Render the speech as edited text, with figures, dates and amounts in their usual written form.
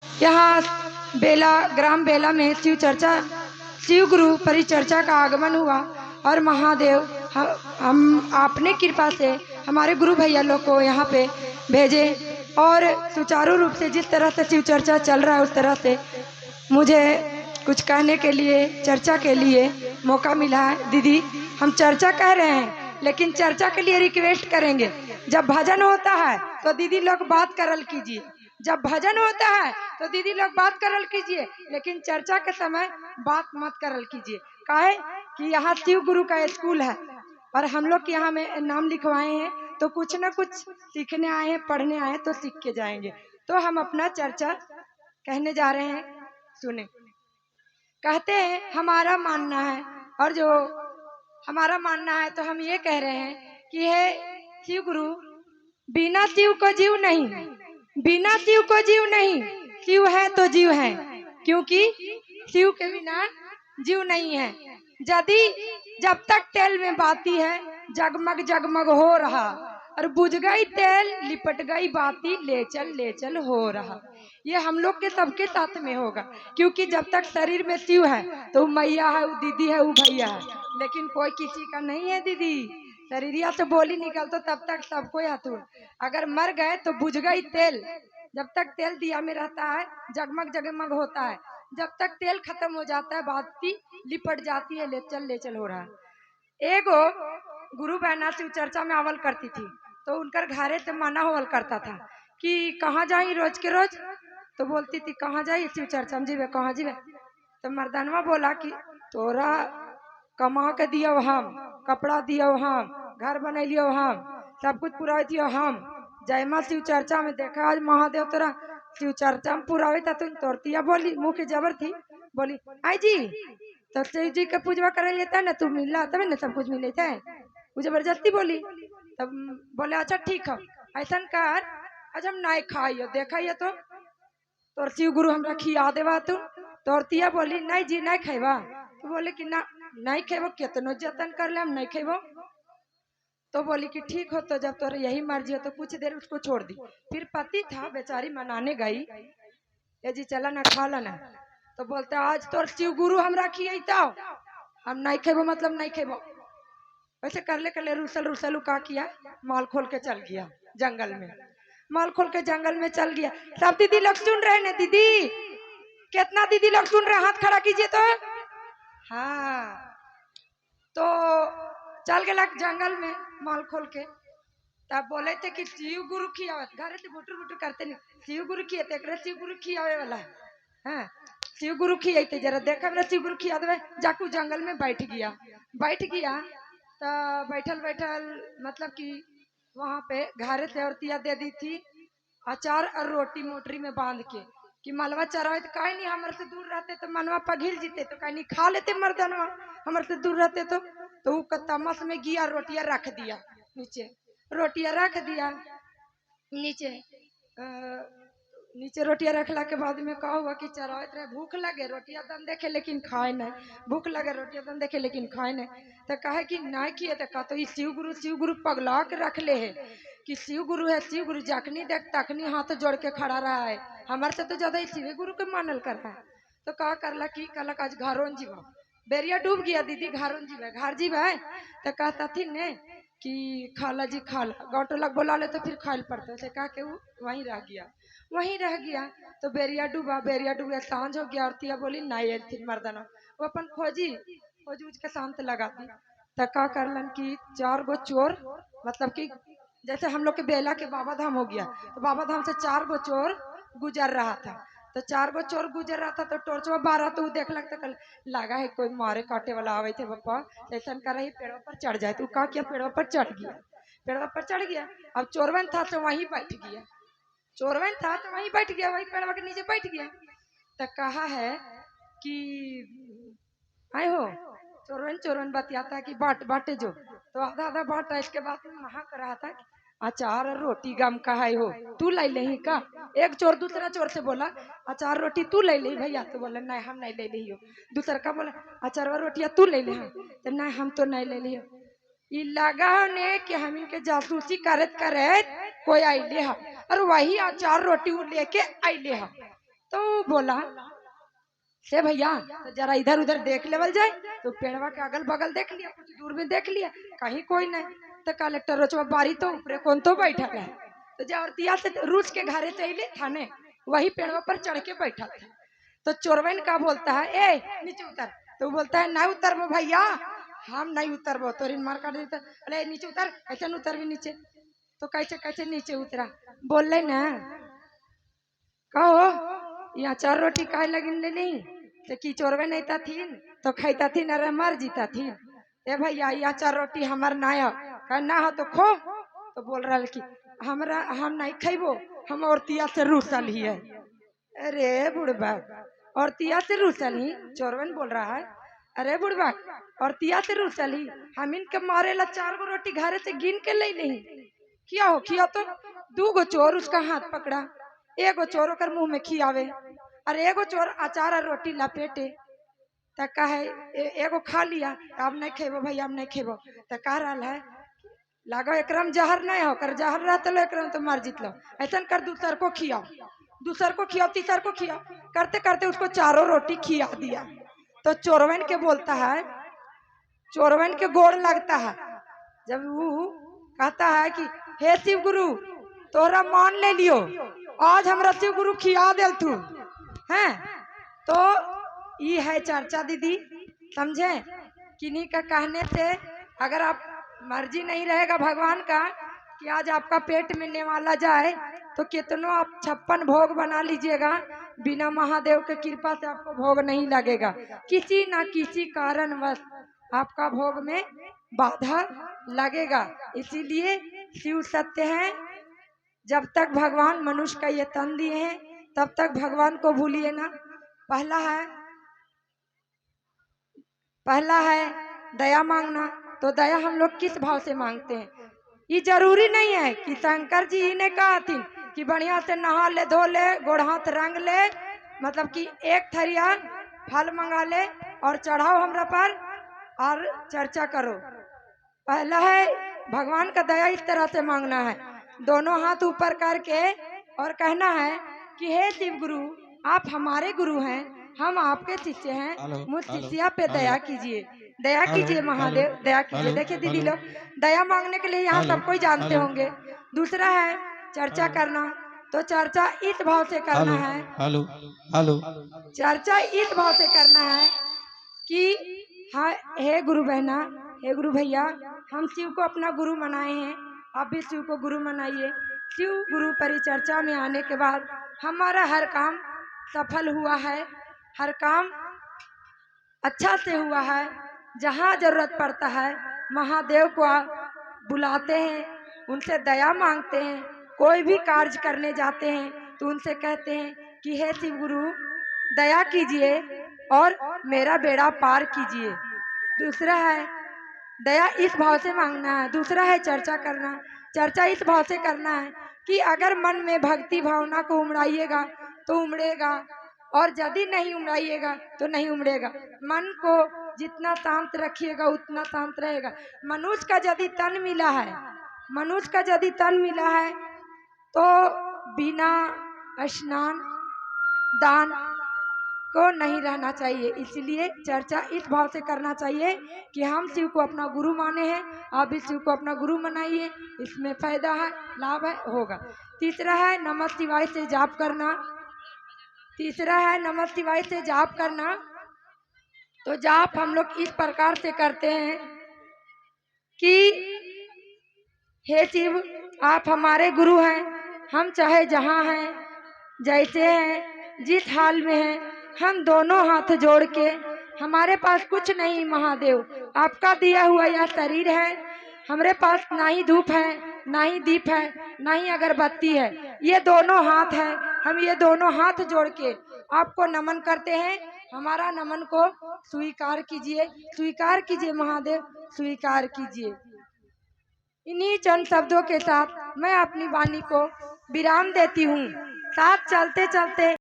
यहाँ बेला ग्राम बेला में शिव चर्चा शिव गुरु परिचर्चा का आगमन हुआ और महादेव हम अपने कृपा से हमारे गुरु भैया लोग को यहाँ पे भेजे और सुचारू रूप से जिस तरह से शिव चर्चा चल रहा है उस तरह से मुझे कुछ कहने के लिए चर्चा के लिए मौका मिला है। दीदी हम चर्चा कह रहे हैं लेकिन चर्चा के लिए रिक्वेस्ट करेंगे, जब भजन होता है तो दीदी लोग बात करल कीजिए, जब भजन होता है तो दीदी लोग बात करल कीजिए, लेकिन चर्चा के समय बात मत करल कीजिए। काहे कि यहाँ शिव गुरु का स्कूल है और हम लोग यहाँ में नाम लिखवाए हैं तो कुछ न कुछ सीखने आए हैं, पढ़ने आए हैं तो सीख के जाएंगे। तो हम अपना चर्चा कहने जा रहे हैं, सुने। कहते हैं हमारा मानना है, और जो हमारा मानना है तो हम ये कह रहे हैं कि हे शिव गुरु, बिना शिव को जीव नहीं, बिना शिव को जीव नहीं, शिव है तो जीव है, क्योंकि शिव के बिना जीव नहीं है। यदि जब तक तेल में बाती है जगमग जगमग हो रहा, और बुझ गई तेल लिपट गई बाती, ले चल हो रहा। ये हम लोग के सबके साथ में होगा, क्योंकि जब तक शरीर में शिव है तो मैया है, वो दीदी है, वो भैया है, लेकिन कोई किसी का नहीं है। दीदी शरीरिया से बोली निकल तो तब तक सबको हथुर, अगर मर गए तो बुझ गई तेल। जब तक तेल दिया में रहता है जगमग जगमग होता है, जब तक तेल खत्म हो जाता है बाती लिपट जाती है, ले चल हो रहा है। एगो गुरु बहना शिव चर्चा में आवल करती थी तो उनकर घरे से मना होवल करता था कि कहाँ जाई रोज के रोज, तो बोलती थी कहाँ जाई शिव चर्चा में जीवे, कहाँ जीवे। तो मर्दानवा बोला कि तोरा कमा के दियो हम, कपड़ा दियो हम, घर बनैलियो हम, सब कुछ पुरा दियो हम, जयमा शिव चर्चा में देखा आज महादेव तोरा शिव चर्चा में पुरावे था। तुम तोरतिया बोली, मुँह के जबर थी, बोली आई जी तो शिव जी के पूजवा करे लेता है ना, तू मिला तब ना सब कुछ मिले थे, वो जबरदस्ती बोली। तब बोले अच्छा ठीक है ऐसा कर, आज हम नहीं खाइयो देखा तो तोर शिव गुरु हमरा खिया देवा तू। तोरतिया बोली नहीं जी नहीं खेबा, तो बोले कि ना नहीं खेबो, कितनो जतन कर ले हम नहीं खेबो। तो बोली कि ठीक हो, तो जब तोर यही मर्जी हो तो कुछ देर उसको छोड़ दी। फिर पति था बेचारी मनाने गई, ये जी चला ना खा लेना, तो बोलते आज तोर शिव गुरु हमरा खियता, हम नहीं खेबो मतलब नहीं खेबो। वैसे कर ले रुसल रुसल का किया, माल खोल के चल गया जंगल में, माल खोल के जंगल में चल गया। सब दीदी लोग सुन रहे ने, दीदी कितना दीदी लोग सुन रहे, हाथ खड़ा कीजिए तो। हाँ तो चल गया जंगल में माल खोल के, तब बोले थे कि शिव गुरु खियावत, घरे से बुटर बुटर करते नहीं, शिव गुरु खिए शिव गुरु खियावे वाला है। हाँ शिव गुरु खियाते, जरा देखा मेरा शिव गुरु खिया दे। जाकू जंगल में बैठ गया तो बैठल बैठल मतलब कि वहां पे घरे से औरतिया दे दी थी अचार और रोटी मोटरी में बांध के कि मलवा चरावे, तो कहीं नहीं हमारे से दूर रहते तो मनवा पघिल जीते, तो कहीं नहीं खा लेते मर्दनवा, हमारे से दूर रहते तो वो तमस में गिया, रोटियां रख दिया नीचे, रोटियां रख दिया नीचे। नीचे रोटियां रखला के बाद में कहा हुआ कि चरावत रहे, भूख लगे रोटियां दम देखे लेकिन खाए नहीं, भूख लगे रोटियां दम देखे लेकिन खाए नहीं। तो कहे कि नहीं किए, तो कहा तो शिव गुरु पगला के रख ले है कि शिव गुरु है, शिव गुरु जखनी देख तखनी हाथ जोड़ के खड़ा रहा है, हमारे से तो ज्यादा शिव गुरु के मानल कर रहा है। तो कहा करला कि कहलक आज घरों जीवा, बेरिया डूब गया दीदी, घरों जीवा घर जीवा है। तो कहता थी ने कि खाला जी खाला, गौटलक बोला ले तो फिर खाल पड़ता है, कहा के वो वहीं रह गया। तो बेरिया डूबा सांझ हो गया, और तिया बोली नहीं फिर मर्दाना वो अपन खोजी उज के शांत लगा दी। तो का करलन कि 4 गो चोर, मतलब कि जैसे हम लोग के बेला के बाबा धाम हो गया, तो बाबा धाम से 4 गो चोर गुजर रहा था। तो 4 गो चोर गुजर रहा था तो टोर्चवा बारह, तो देखलक तो लगा है कोई मारे काटे वाला आवे थे पापा, ऐसा कर रही पेड़ों पर चढ़ जाए। तो का किया पेड़ों पर चढ़ गया, पेड़ों पर चढ़ गया। अब चोरवन था तो वहीं बैठ गया, चोरवन था तो वहीं बैठ गया, वहीं पेड़वा के नीचे बैठ गया। तो कहा है कि आए हो चोरवन बतियाता कि बाटे जो, तो आधा आधा बांटा। इसके बाद महक रहा था अचार और रोटी गम का है हो, तू लाई ले का। एक चोर दूसरा चोर से बोला अचार रोटी तू ले ले भैया, तो बोला नहीं हम नहीं ले ली हो। दूसरा का बोला अचार और रोटियां तू ले ले, तो नहीं हम तो नहीं ले ली हो। ये लगा ने कि हम इनके जासूसी करत करत कोई आईले है, और वही अचार रोटी लेके आईले है। तो बोला से भैया तो जरा इधर उधर देख लेवल जाए। तो पेड़वा के अगल बगल देख लिया, कुछ दूर में देख लिया, कहीं कोई नहीं। तो कलेक्टर रोचवा बारी तो ऊपरे कौन तो बैठा है। तो जौरतिया से रूस के घरे चले थाने, वही पेड़वा पर चढ़ के बैठा था। तो चोरवन का बोलता है ए नीचे उतर। तो बोलता है नहीं उतरबो भैया, हम नहीं उतरबो, तोरी मार काट देता। अरे नीचे उतर, कैसे उतर भी नीचे। तो कैसे कैसे नीचे उतरा, बोल ले ना कहो यहाँ 4 रोटी काहे लगिन ले नहीं तो की चोरवे नहीं था थीन तो खाईता थी अरे मर जीता थी। ए भैया यहाँ 4 रोटी हमार ना हो, कह ना हो तो खो। तो बोल रहा कि हमरा हम नहीं खेबो, हम औरतिया से रूसल ही है। अरे बुढ़बा औरतिया से रूसल ही, चोरवन बोल रहा है। अरे बुढ़बा औरतिया से रूसल ही, हम इनके मारे ला 4 गो रोटी घरे से गिन के ले नहीं किया हो। किया तो 2 गो चोर उसका हाथ पकड़ा, एगो चोर ओकर मुंह में खियावे और एगो चोर अचार और रोटी लपेटे। त कहे एगो खा लिया, अब नहीं खेबो भैया, अब नहीं खेबो। तो कह रहा है लागो एकरम जहर नहीं हो, कर जहर रहते लो एकरम तो मर जीत लो। ऐसा कर दूसर को खियाओ, दूसर को खियाओ, तीसर को खियाओ। करते करते उसको 4 रोटी खिया दिया। तो चोरवन के बोलता है, चोरवन के गोड़ लगता है। जब वो कहता है कि हे शिव गुरु तोरा मान ले लियो, आज हमरा शिव गुरु खिया दिल तू हैं। तो ये है चर्चा दीदी, समझे। किन्हीं का कहने से अगर आप मर्जी नहीं रहेगा भगवान का कि आज आपका पेट में नेवाला जाए तो कितनों आप 56 भोग बना लीजिएगा, बिना महादेव के कृपा से आपको भोग नहीं लगेगा। किसी ना किसी कारणवश आपका भोग में बाधा लगेगा। इसीलिए शिव सत्य है, जब तक भगवान मनुष्य का ये तन दिए हैं तब तक भगवान को भूलिए ना। पहला है दया मांगना। तो दया हम लोग किस भाव से मांगते हैं, ये जरूरी नहीं है कि शंकर जी ही ने कहा थी कि बढ़िया से नहा ले धो ले गोड़ हाथ रंग ले, मतलब कि एक थरिया फल मंगा ले और चढ़ाओ हमरा पर और चर्चा करो। पहला है भगवान का दया इस तरह से मांगना है, दोनों हाथ ऊपर करके और कहना है कि हे शिव गुरु आप हमारे गुरु हैं, हम आपके शिष्य हैं, मुझ शिष्या पे दया कीजिए, दया कीजिए महादेव, दया कीजिए। देखिए दीदी लोग दया मांगने के लिए यहाँ सब कोई जानते होंगे। दूसरा है चर्चा करना। तो चर्चा इस भाव से करना है, चर्चा इस भाव से करना है कि हाँ हे गुरु बहना, हे गुरु भैया, हम शिव को अपना गुरु मनाए हैं, आप भी शिव को गुरु मनाइए। शिव गुरु परिचर्चा में आने के बाद हमारा हर काम सफल हुआ है, हर काम अच्छा से हुआ है। जहाँ जरूरत पड़ता है महादेव को बुलाते हैं, उनसे दया मांगते हैं। कोई भी कार्य करने जाते हैं तो उनसे कहते हैं कि हे शिव गुरु दया कीजिए और मेरा बेड़ा पार कीजिए। दूसरा है दया इस भाव से मांगना है। दूसरा है चर्चा करना। चर्चा इस भाव से करना है कि अगर मन में भक्ति भावना को उमड़ाइएगा तो उमड़ेगा, और यदि नहीं उमड़ाइएगा तो नहीं उमड़ेगा। मन को जितना शांत रखिएगा उतना शांत रहेगा। मनुष्य का यदि तन मिला है, मनुष्य का यदि तन मिला है तो बिना स्नान दान को नहीं रहना चाहिए। इसलिए चर्चा इस भाव से करना चाहिए कि हम शिव को अपना गुरु माने हैं, आप भी शिव को अपना गुरु मनाइए, इसमें फायदा है, लाभ है, होगा। तीसरा है नमः शिवाय से जाप करना। तीसरा है नमः शिवाय से जाप करना। तो जाप हम लोग इस प्रकार से करते हैं कि हे शिव आप हमारे गुरु हैं, हम चाहे जहाँ हैं जैसे हैं जिस हाल में हैं, हम दोनों हाथ जोड़ के, हमारे पास कुछ नहीं महादेव, आपका दिया हुआ यह शरीर है, हमारे पास ना ही धूप है, ना ही दीप है, ना ही अगरबत्ती है, ये दोनों हाथ है। हम ये दोनों हाथ जोड़ के आपको नमन करते हैं, हमारा नमन को स्वीकार कीजिए, स्वीकार कीजिए महादेव, स्वीकार कीजिए। इन्हीं चंद शब्दों के साथ मैं अपनी वाणी को विराम देती हूँ। साथ चलते चलते